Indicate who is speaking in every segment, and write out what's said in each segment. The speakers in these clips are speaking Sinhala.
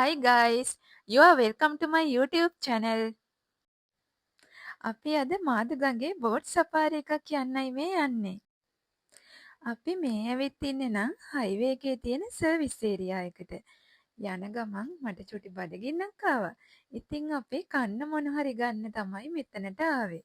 Speaker 1: Hi guys, you are welcome to my YouTube channel. අපි අද මාදුගඟේ බෝට් සෆාරි එකක් යන්නයි මේ යන්නේ. අපි මේ ඇවිත් ඉන්නේ නම් හයිවේ එකේ තියෙන සර්විස් ඒරියා එකට. යන ගමන් මට චුටි බඩගින්නක් ආවා. ඉතින් අපි කන්න මොන හරි ගන්න තමයි මෙතනට ආවේ.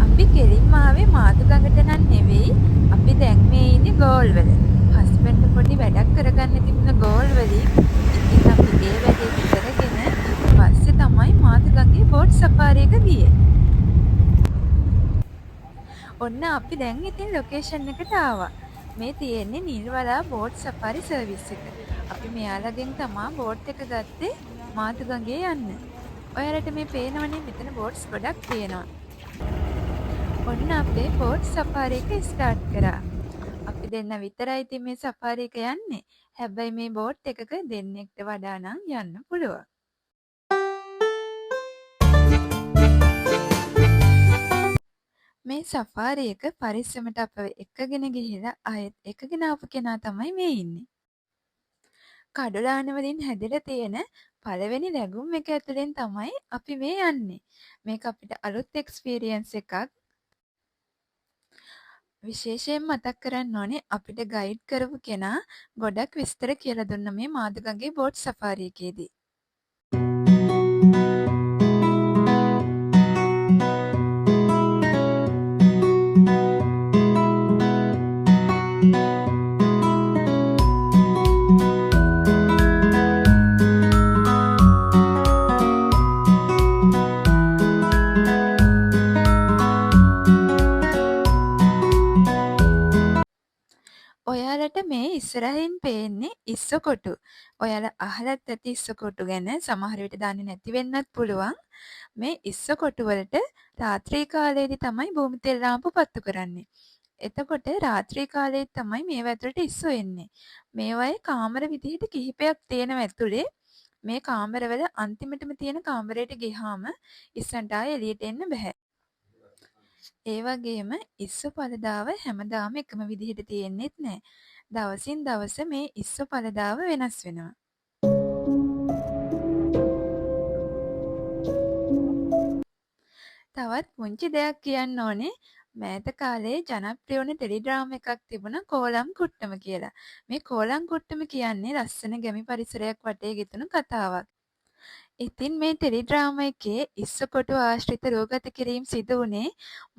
Speaker 1: අපි කෙලින්ම ආවේ මාදුගඟට නම් නෙවෙයි. අපි දැන් මේ ඉන්නේ ගෝල්වල. හස්බන්ඩ් පොඩි වැඩක් කරගන්න තිබුණ ගෝල් වලින්. ඉතින් අපි ඒ වැඩේ කරගෙන පස්සේ තමයි මාදුගඟේ බෝට් සෆාරි එක ගියේ. ඔන්න අපි දැන් ඉතින් ලොකේෂන් එකට ආවා. මේ තියෙන්නේ නිල්වලා බෝට් සෆාරි සර්විස් එක. අපි මෙයාලගෙන් තමා බෝට් එක ගත්තේ මාදුගඟේ යන්න. ඔයාලට මේ පේනවනේ මෙතන බෝට්ස් ගොඩක් තියෙනවා. ඔන්න අපේ බෝට් සෆාරි එක ස්ටාර්ට් කරා. අපි දෙන්න විතරයි ඉතින් මේ සෆාරි එක යන්නේ. හැබැයි මේ බෝට් එකක දෙන්නෙක්ට වඩා නම් යන්න පුළුවන්. මේ සෆාරි එක පරිස්සමට අපව එකගෙන ගිහිලා ආයෙත් එකගෙන ආපු කෙනා තමයි මේ ඉන්නේ. කඩොලාන වලින් හැදලා තියෙන පළවෙනි ලැබුම් එක ඇතුලෙන් තමයි අපි මේ යන්නේ. මේක අපිට අලුත් එක්ස්පීරියන්ස් එකක්. විශේෂයෙන් මතක් කරන්න ඕනේ අපිට ගයිඩ් කරපු කෙනා ගොඩක් විස්තර කියලා දුන්න මේ මාදුගඟේ බෝට් සෆාරි එකේදී. ඔයාලට මේ ඉස්සරහින් පේන්නේ ඉස්සකොටු. ඔයාලා අහලත් ඇති ඉස්සකොටු ගැන. සමහර විට දන්නේ නැති වෙන්නත් පුළුවන්. මේ ඉස්සකොටු වලට රාත්‍රී කාලයේදී තමයි භූමි තෙල් ලාම්පු පත්තු කරන්නේ. එතකොට රාත්‍රී කාලයේ තමයි මේව ඇතුළට ඉස්සු එන්නේ. මේවායේ කාමර විදිහට කිහිපයක් තියෙනවා ඇතුලේ. මේ කාමරවල අන්තිමටම තියෙන කාමරයට ගියාම ඉස්සන්ට ආයෙ එළියට එන්න බෑ. ඒ වගේම ඉස්සු පළදාව හැමදාම එකම විදිහට තියෙන්නෙත් නෑ. දවසින් දවස මේ ඉස්සු පළදාව වෙනස් වෙනවා. තවත් පුංචි දෙයක් කියන්න ඕනේ. මෑත කාලේ ජනප්‍රිය වුණ ටෙලිඩ්‍රාම එකක් තිබුණා කෝලම් කුට්ටම කියලා. මේ කෝලම් කුට්ටම කියන්නේ ලස්සන ගැමි පරිසරයක් වටේ ගෙතුණු කතාවක්. ඉතින් මේ ටෙලිඩ්‍රාම එකේ ඉස්සකොටු ආශ්‍රිත රූගත කිරීම සිදු වුණේ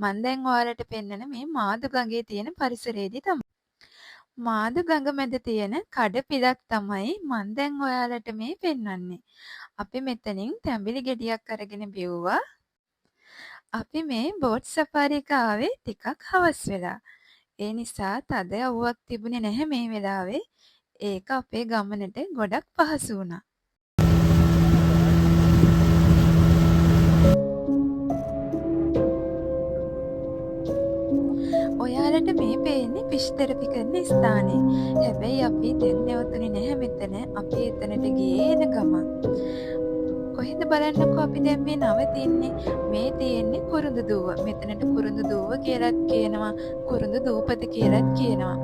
Speaker 1: මම දැන් ඔයාලට පෙන්නන මේ මාදුගඟේ තියෙන පරිසරයේදී තමයි. මාදුගඟ මැද තියෙන කඩපිලක් තමයි මම දැන් ඔයාලට මේ පෙන්වන්නේ. අපි මෙතනින් තැඹිලි ගෙඩියක් අරගෙන බිව්වා. අපි මේ බෝට් සෆාරි එක ආවේ ටිකක් හවස් වෙලා. ඒ නිසා තද අවුවක් තිබුණේ නැහැ මේ වෙලාවේ. ඒක අපේ ගමනට ගොඩක් පහසු වුණා. ඔයාලට මේ පේන්නේ ෆිෂ් තෙරපි කරන ස්ථානේ. හැබැයි අපි දැන් නැවතුනේ නැහැ මෙතන. අපි එතනට ගියේ එන ගමන්. කොහෙද බලන්නකෝ අපි දැන් මේ නවතින්නේ. මේ තියෙන්නේ කුරුඳු දුව. මෙතනට කුරුඳු දුව කියලාත් කියනවා. කුරුඳු දූපත කියලාත් කියනවා.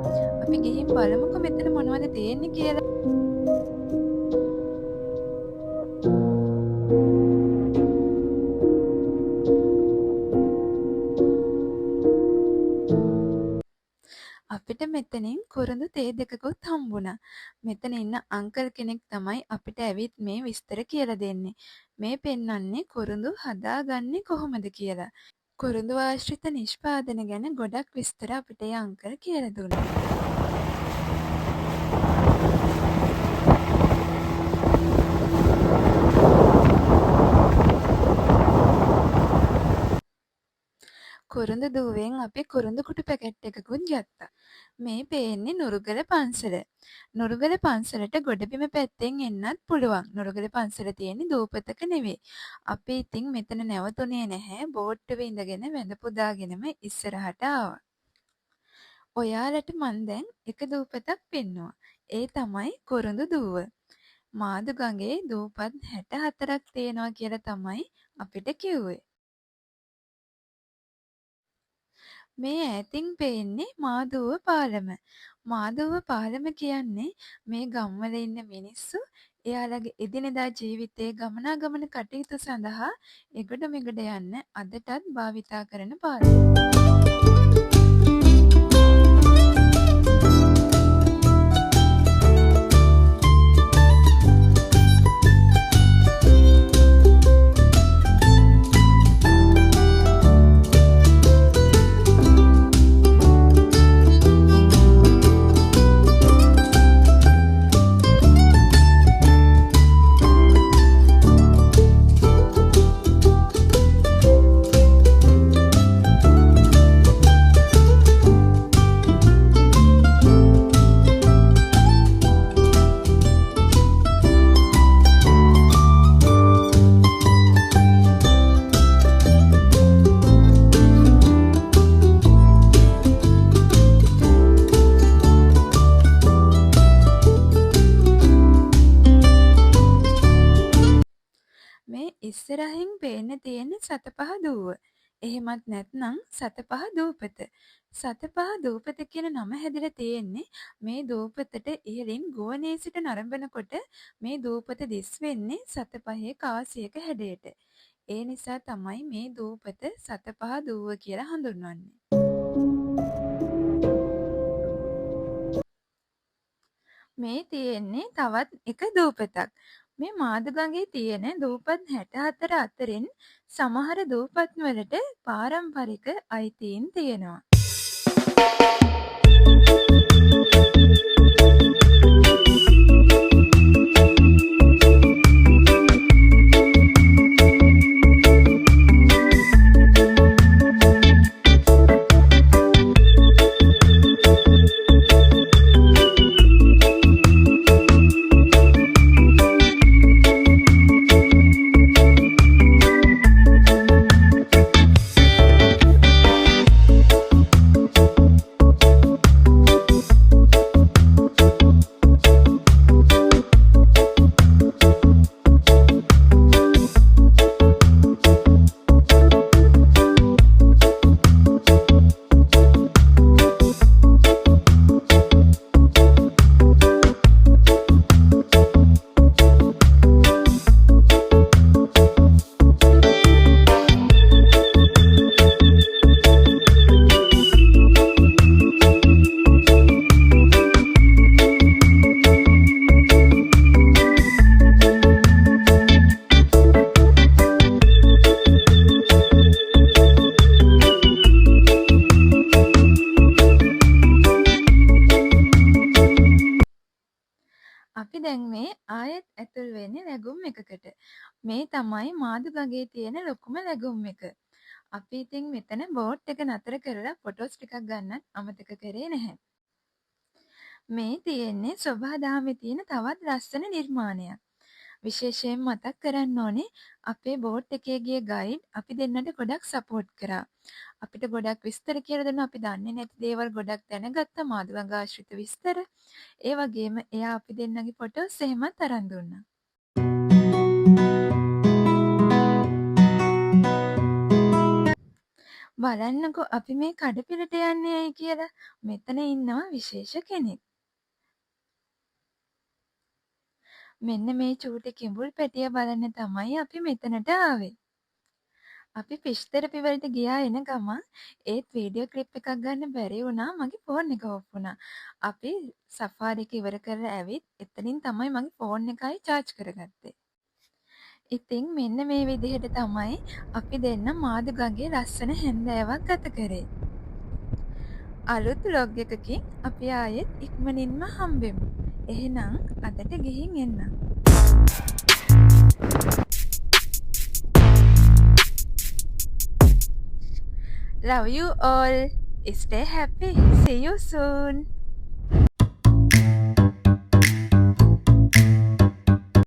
Speaker 1: අපි ගිහින් බලමුකෝ මෙතන මොනවද තියෙන්නේ කියලා. අපිට මෙතනින් කුරුඳු තේ දෙකකුත් හම්බුණා. මෙතන ඉන්න අංකල් කෙනෙක් තමයි අපිට ඇවිත් මේ විස්තර කියලා දෙන්නේ. මේ පෙන්වන්නේ කුරුඳු හදාගන්නේ කොහොමද කියලා. කුරුඳු ආශ්‍රිත නිෂ්පාදන ගැන ගොඩක් විස්තර අපිට ඒ අංකල් කියලා දුන්නා. කුරුඳු දුවෙන් අපි කුරුඳු කුටු පැකට් එකකුත් ගත්තා. මේ පේන්නේ නුරුගල පන්සල. නුරුගල පන්සලට ගොඩබිම පැත්තෙන් එන්නත් පුළුවන්. නුරුගල පන්සල තියෙන්නේ දූපතක නෙවෙයි. අපි ඉතින් මෙතන නැවතුනේ නැහැ. බෝට්ටුවේ ඉඳගෙන වැඳ පුදාගෙනම ඉස්සරහට ආවා. ඔයාලට මන් දැන් එක දූපතක් පෙන්නුවා. ඒ තමයි කුරුඳු දූව. මාදු ගඟේ දූපත් 64ක් තියෙනවා කියලා තමයි අපිට කිව්වේ. මේ ඈතින් පේන්නේ මාදුව පාලම. මාදුව පාලම කියන්නේ මේ ගම්වල ඉන්න මිනිස්සු එයාලගේ එදිනෙදා ජීවිතයේ ගමනාගමන කටයුතු සඳහා එගොඩ මෙගොඩ යන්න අදටත් භාවිතා කරන පාලම. මේ ඉස්සරහින් පේන්න තියෙන්නේ සතපහ දූව. එහෙමත් නැත්නම් සතපහ දූපත. සතපහ දූපත කියන නම හැදිලා තියෙන්නේ මේ දූපතට ඉහළින් ගුවනේ සිට නරඹනකොට මේ දූපත දිස් වෙන්නේ සතපහේ කාසියක හැඩයට. ඒ නිසා තමයි මේ දූපත සතපහ දූව කියලා හඳුන්වන්නේ. මේ තියෙන්නේ තවත් එක දූපතක්. මේ මාදුගඟේ තියෙන දූපත් 64 අතරින් සමහර දූපත් වලට පාරම්පරික අයිතීන් තියෙනවා. අපි දැන් මේ ආයෙත් ඇතුල් වෙන්නේ ලැබුම් එකකට. මේ තමයි මාදුගඟේ තියෙන ලොකුම ලැබුම් එක. අපි ඉතින් මෙතන බෝට් එක නතර කරලා ෆොටෝස් ටිකක් ගන්නත් අමතක කරේ නැහැ. මේ තියෙන්නේ සොබාදහමේ තියෙන තවත් ලස්සන නිර්මාණයක්. විශේෂයෙන් මතක් කරන්න ඕනේ අපේ බෝට් එකේ ගිය ගයිඩ් අපි දෙන්නට ගොඩක් සපෝට් කරා. අපිට ගොඩක් විස්තර කියලා දුන්නා. අපි දන්නේ නැති දේවල් ගොඩක් දැනගත්තා. මාදුගඟ ආශ්‍රිත විස්තර. ඒ වගේම එයා අපි දෙන්නගේ ෆොටෝස් එහෙමත් අරන් දුන්නා. බලන්නකෝ අපි මේ කඩපිලට යන්නේ ඇයි කියලා. මෙතන ඉන්නවා විශේෂ කෙනෙක්. මෙන්න මේ චූටි කිඹුල් පැටිය බලන්න තමයි අපි මෙතනට ආවේ. අපි ෆිෂ් තෙරපි වලට ගියා එන ගමන් ඒත් වීඩියෝ ක්ලිප් එකක් ගන්න බැරි වුණා. මගේ ෆෝන් එක ඔෆ් වුණා. අපි සෆාරි එක ඉවර කරලා ඇවිත් එතනින් තමයි මගේ ෆෝන් එකයි charge කරගත්තේ. ඉතින් මෙන්න මේ විදිහට තමයි අපි දෙන්න මාදුගඟේ ලස්සන හැන්දෑවක් ගත කරේ. අලුත් vlog එකකින් අපි ආයෙත් ඉක්මනින්ම හම්බෙමු. එහෙනම් අදට ගිහින් එන්න. Love you all. Stay happy. See you soon.